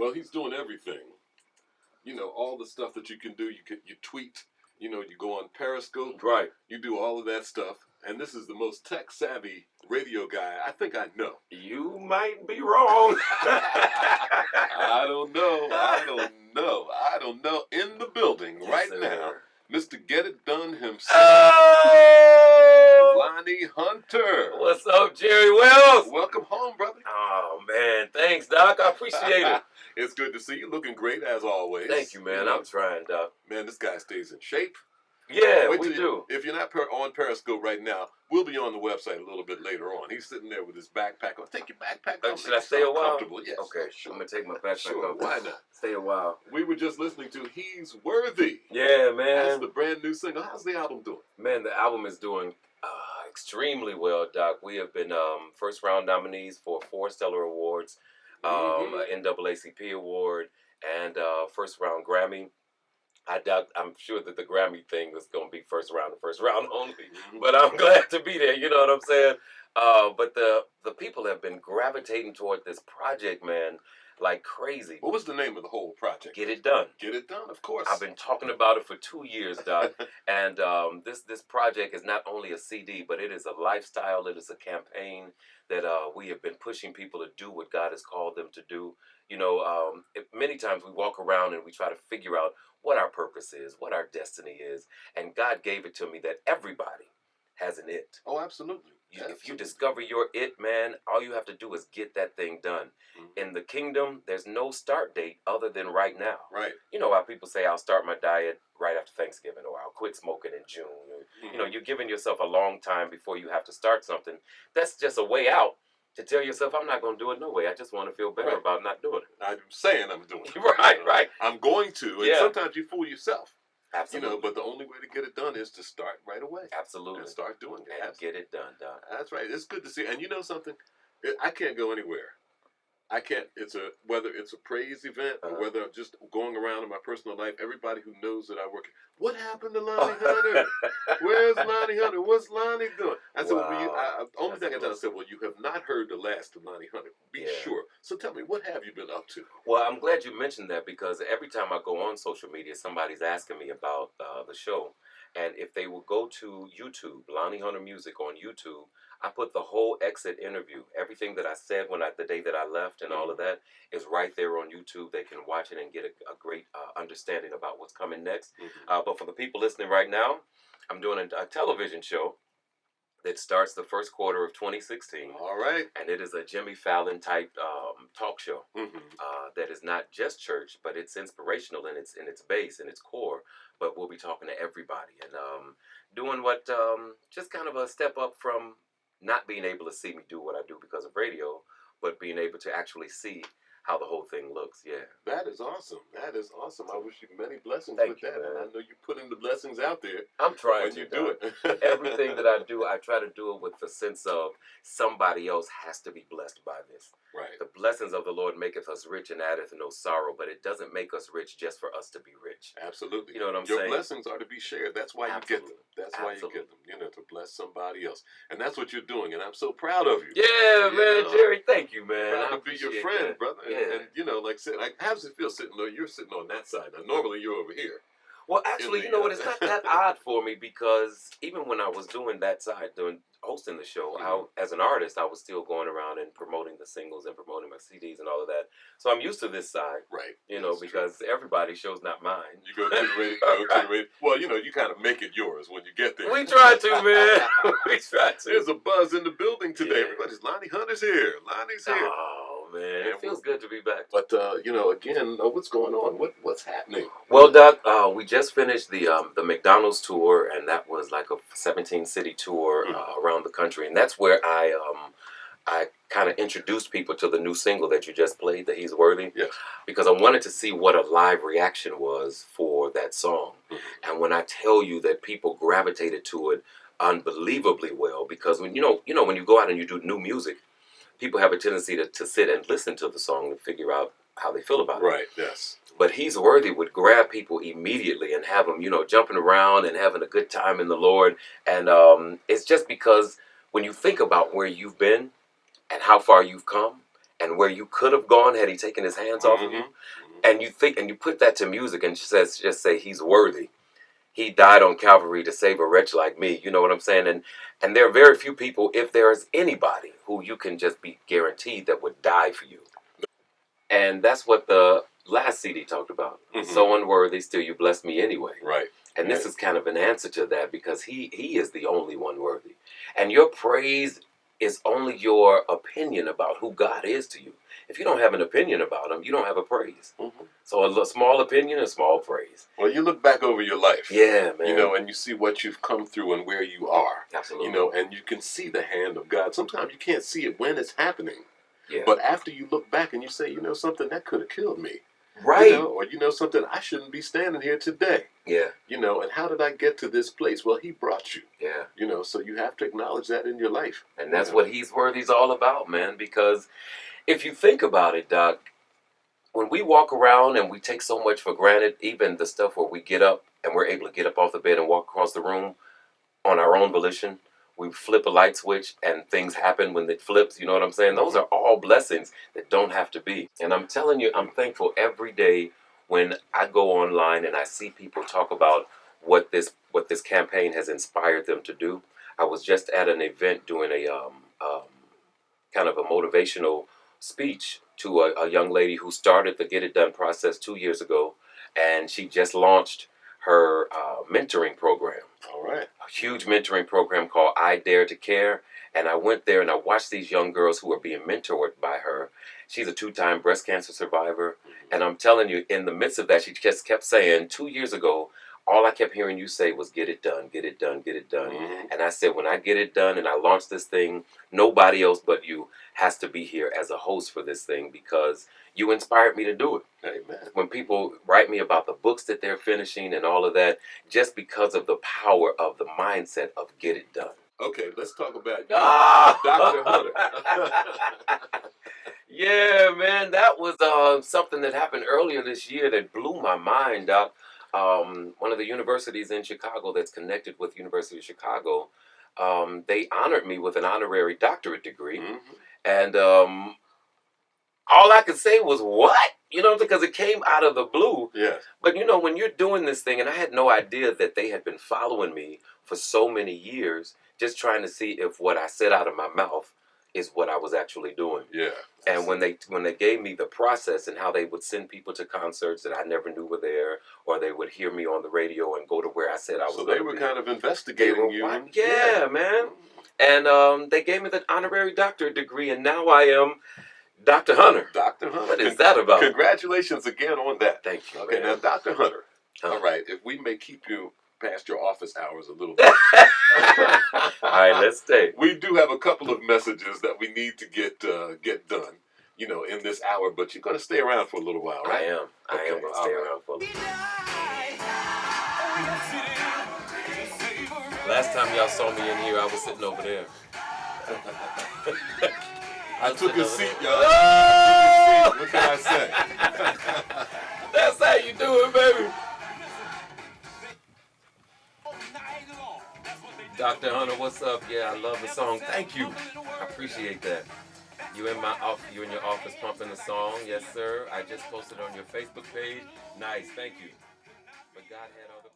Well, he's doing everything. You know, all the stuff that you can do. You tweet. You know, you go on Periscope. Right. You do all of that stuff. And this is the most tech-savvy radio guy I think I know. You might be wrong. I don't know. In the building right now, Mr. Get It Done himself, Lonnie Hunter. What's up, Jerry Wells? Welcome home, brother. Oh, man. Thanks, Doc. I appreciate it. It's good to see you. Looking great, as always. Thank you, man. I'm trying, Doc. Man, this guy stays in shape. Yeah, we do. If you're not on Periscope right now, we'll be on the website a little bit later on. He's sitting there with his backpack on. Take your backpack off. Should I stay a while? Yes. Okay, sure. I'm going to take my backpack off. Why not? Stay a while. We were just listening to He's Worthy. Yeah, man. That's the brand new single. How's the album doing? Man, the album is doing extremely well, Doc. We have been first round nominees for 4 Stellar Awards, an NAACP award, and first round Grammy. I'm sure that the Grammy thing is going to be first round only, but I'm glad to be there. You know what I'm saying? But the people have been gravitating toward this project, man, like crazy. What was the name of the whole project? Get It Done. Get It Done, of course. I've been talking about it for 2 years, Doc. And this project is not only a CD, but it is a lifestyle. It is a campaign that we have been pushing people to do what God has called them to do. You know, many times we walk around and we try to figure out what our purpose is, what our destiny is. And God gave it to me that everybody has an it. Oh, absolutely. If you discover your it, man, all you have to do is get that thing done. In the kingdom, there's no start date other than right now. Right. You know how people say, I'll start my diet right after Thanksgiving, or I'll quit smoking in June. You know, you're giving yourself a long time before you have to start something. That's just a way out to tell yourself, I'm not going to do it no way. I just want to feel better about not doing it. I'm saying I'm doing it. Right. I'm going to. And sometimes you fool yourself. Absolutely. You know, but the only way to get it done is to start right away. Absolutely. And start doing it. And get it done, Doc. That's right. It's good to see. And you know something? I can't go anywhere. I can't. Whether it's a praise event or whether I'm just going around in my personal life, everybody who knows that I work, what happened to Lonnie Hunter? Where's Lonnie Hunter? What's Lonnie doing? I said, only thing I tell, I said, well, you have not heard the last of Lonnie Hunter. Be sure. So tell me, what have you been up to? Well, I'm glad you mentioned that, because every time I go on social media, somebody's asking me about the show. And if they will go to YouTube, Lonnie Hunter Music on YouTube, I put the whole exit interview. Everything that I said the day that I left and all of that is right there on YouTube. They can watch it and get a great understanding about what's coming next. But for the people listening right now, I'm doing a television show that starts the first quarter of 2016. All right. And it is a Jimmy Fallon type talk show that is not just church, but it's inspirational in its base, in its core. But we'll be talking to everybody and doing what just kind of a step up from not being able to see me do what I do because of radio, but being able to actually see how the whole thing looks. Yeah. That is awesome. That is awesome. I wish you many blessings with that. Man. And I know you're putting the blessings out there. I'm trying when to you do it. Everything that I do, I try to do it with the sense of somebody else has to be blessed by this. Right. The blessings of the Lord maketh us rich and addeth no sorrow, but it doesn't make us rich just for us to be rich. Absolutely. You know what I'm saying? Your blessings are to be shared. That's why you get them. That's why you get them. You know, to bless somebody else. And that's what you're doing. And I'm so proud of you. Yeah, man, Jerry. Thank you, man. Proud to be your friend, brother. Yeah. And you know, like how does it feel sitting there? You're sitting on that side. Now, normally you're over here. Well, actually, you know what? It's not that odd for me, because even when I was doing that side, hosting the show, as an artist, I was still going around and promoting the singles and promoting my CDs and all of that. So I'm used to this side, right? You know, because everybody's show's not mine. You go to the radio, Well, you know, you kind of make it yours when you get there. We try to, man. We try to. There's a buzz in the building today. Everybody's Lonnie Hunter's here. Lonnie's here. Oh man, it feels good to be back. But you know, again, what's going on? What's happening? Well, Doc, we just finished the McDonald's tour, and that was like a 17-city tour around the country, and that's where I kind of introduced people to the new single that you just played, that He's Worthy. Yes. Because I wanted to see what a live reaction was for that song. And when I tell you that people gravitated to it unbelievably well, because when you know when you go out and you do new music, people have a tendency to sit and listen to the song and figure out how they feel about it. Right, yes. But He's Worthy would grab people immediately and have them, jumping around and having a good time in the Lord. And it's just because when you think about where you've been and how far you've come, and where you could have gone had he taken his hands off of you. And you think, and you put that to music, and just say he's worthy. He died on Calvary to save a wretch like me. You know what I'm saying? And there are very few people, if there is anybody, who you can just be guaranteed that would die for you. And that's what the last CD talked about. So unworthy, still you bless me anyway. Right. And this is kind of an answer to that, because he is the only one worthy. And your praise is only your opinion about who God is to you. If you don't have an opinion about him, you don't have a praise. So a small opinion, a small praise. Well, you look back over your life. Yeah, man. You know, and you see what you've come through and where you are. Absolutely. You know, and you can see the hand of God. Sometimes you can't see it when it's happening. Yeah. But after you look back and you say, you know something, that could have killed me. Right. You know, or you know something, I shouldn't be standing here today. Yeah. You know, and how did I get to this place? Well, he brought you. Yeah. You know, so you have to acknowledge that in your life. And that's what He's Worthy's all about, man. Because if you think about it, Doc, when we walk around and we take so much for granted, even the stuff where we get up and we're able to get up off the bed and walk across the room on our own volition, we flip a light switch and things happen when it flips, you know what I'm saying? Those are all blessings that don't have to be. And I'm telling you, I'm thankful every day when I go online and I see people talk about what this campaign has inspired them to do. I was just at an event doing a kind of a motivational speech to a young lady who started the Get It Done process 2 years ago, and she just launched her mentoring program. All right. A huge mentoring program called I Dare to Care. And I went there and I watched these young girls who are being mentored by her. She's a 2-time breast cancer survivor. And I'm telling you, in the midst of that, she just kept saying, 2 years ago, all I kept hearing you say was, get it done, get it done, get it done. And I said, when I get it done and I launch this thing, nobody else but you has to be here as a host for this thing, because you inspired me to do it. Amen. When people write me about the books that they're finishing and all of that, just because of the power of the mindset of get it done. Okay, let's talk about you, Dr. Hunter. Yeah, man, that was something that happened earlier this year that blew my mind, Doc. One of the universities in Chicago that's connected with University of Chicago, they honored me with an honorary doctorate degree. And all I could say was, what? You know, because it came out of the blue. Yes. But, you know, when you're doing this thing, and I had no idea that they had been following me for so many years, just trying to see if what I said out of my mouth is what I was actually doing. Yeah. And when they gave me the process and how they would send people to concerts that I never knew were there, or they would hear me on the radio and go to where I said I was going to be. So they were kind of investigating you. Yeah, man. And they gave me the honorary doctorate degree, and now I am Dr. Hunter. Dr. Hunter. What is that about? Congratulations again on that. Thank you. Okay, man. now, Dr. Hunter, all right, if we may keep you past your office hours a little bit. All right, let's stay. We do have a couple of messages that we need to get done, you know, in this hour, but you're going to stay around for a little while, right? I am going to stay around for a little while. Last time y'all saw me in here, I was sitting over there. I took a seat, y'all. I took a seat. What can I say? That's how you do it, baby. Dr. Hunter, what's up? Yeah, I love the song. Thank you. I appreciate that. You in your office pumping the song? Yes, sir. I just posted on your Facebook page. Nice. Thank you. But God had other